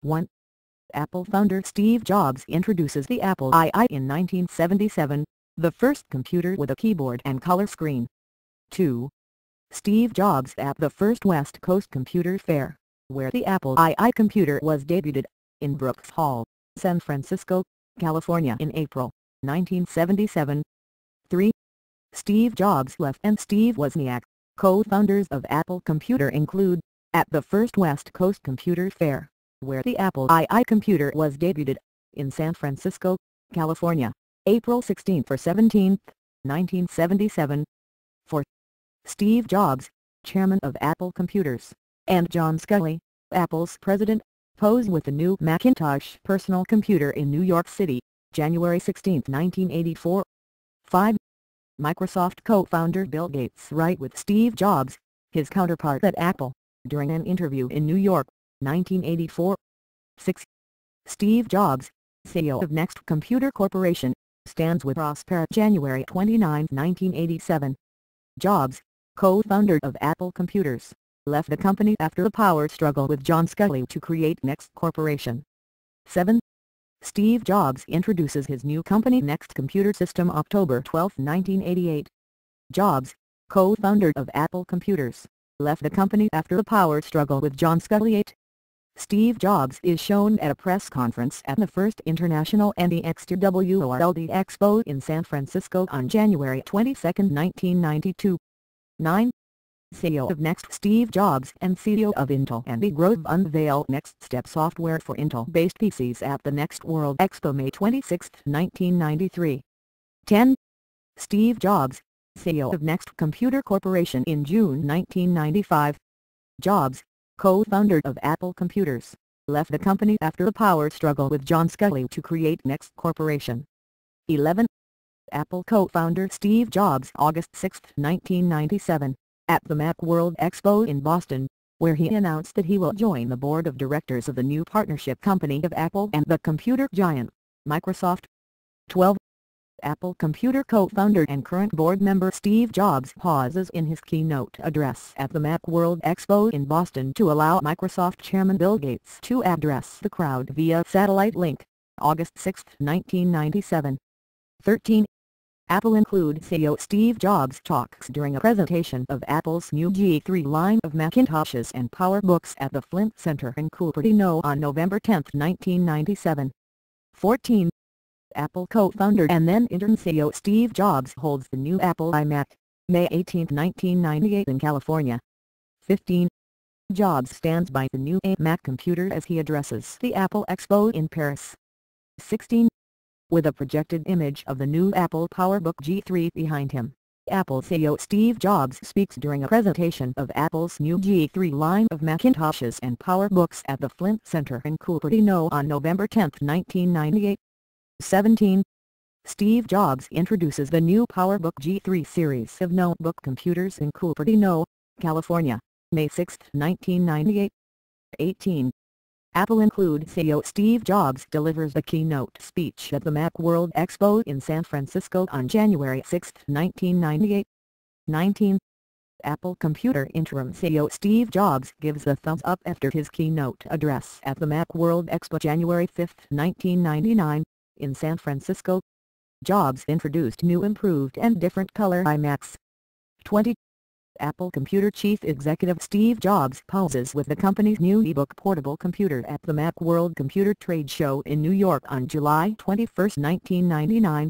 1. Apple founder Steve Jobs introduces the Apple II in 1977, the first computer with a keyboard and color screen. 2. Steve Jobs at the first West Coast Computer Fair, where the Apple II computer was debuted, in Brooks Hall, San Francisco, California in April 1977. 3. Steve Jobs and Steve Wozniak, co-founders of Apple Computer include, at the first West Coast Computer Fair, where the Apple II computer was debuted, in San Francisco, California, April 16 or 17, 1977. 4. Steve Jobs, chairman of Apple Computers, and John Sculley, Apple's president, pose with the new Macintosh personal computer in New York City, January 16, 1984. 5. Microsoft co-founder Bill Gates write with Steve Jobs, his counterpart at Apple, during an interview in New York, 1984. 6. Steve Jobs, CEO of Next Computer Corporation, stands with Ross Perot January 29, 1987. Jobs, co-founder of Apple Computers, left the company after a power struggle with John Sculley to create Next Corporation. 7. Steve Jobs introduces his new company Next Computer System October 12, 1988. Jobs, co-founder of Apple Computers, left the company after a power struggle with John Sculley. 8. Steve Jobs is shown at a press conference at the first International NEXT/WORLD Expo in San Francisco on January 22, 1992. 9. CEO of Next Steve Jobs and CEO of Intel Andy Grove unveil Next Step software for Intel-based PCs at the Next World Expo May 26, 1993. 10. Steve Jobs, CEO of Next Computer Corporation in June 1995. Jobs, co-founder of Apple Computers, left the company after a power struggle with John Sculley to create Next Corporation. 11. Apple co-founder Steve Jobs August 6, 1997, at the Macworld Expo in Boston, where he announced that he will join the board of directors of the new partnership company of Apple and the computer giant, Microsoft. 12. Apple Computer co-founder and current board member Steve Jobs pauses in his keynote address at the Macworld Expo in Boston to allow Microsoft chairman Bill Gates to address the crowd via satellite link, August 6, 1997. 13. Apple include CEO Steve Jobs talks during a presentation of Apple's new G3 line of Macintoshes and PowerBooks at the Flint Center in Cupertino on November 10, 1997. 14. Apple co-founder and then interim CEO Steve Jobs holds the new Apple iMac, May 18, 1998 in California. 15. Jobs stands by the new iMac computer as he addresses the Apple Expo in Paris. 16. With a projected image of the new Apple PowerBook G3 behind him, Apple CEO Steve Jobs speaks during a presentation of Apple's new G3 line of Macintoshes and PowerBooks at the Flint Center in Cupertino on November 10, 1998. 17. Steve Jobs introduces the new PowerBook G3 series of notebook computers in Cupertino, California, May 6, 1998. 18. Apple include CEO Steve Jobs delivers the keynote speech at the Macworld Expo in San Francisco on January 6, 1998. 19. Apple Computer interim CEO Steve Jobs gives a thumbs up after his keynote address at the Macworld Expo January 5, 1999, in San Francisco. Jobs introduced new improved and different color iMacs. 20. Apple Computer Chief Executive Steve Jobs poses with the company's new eBook portable computer at the Macworld Computer Trade Show in New York on July 21, 1999.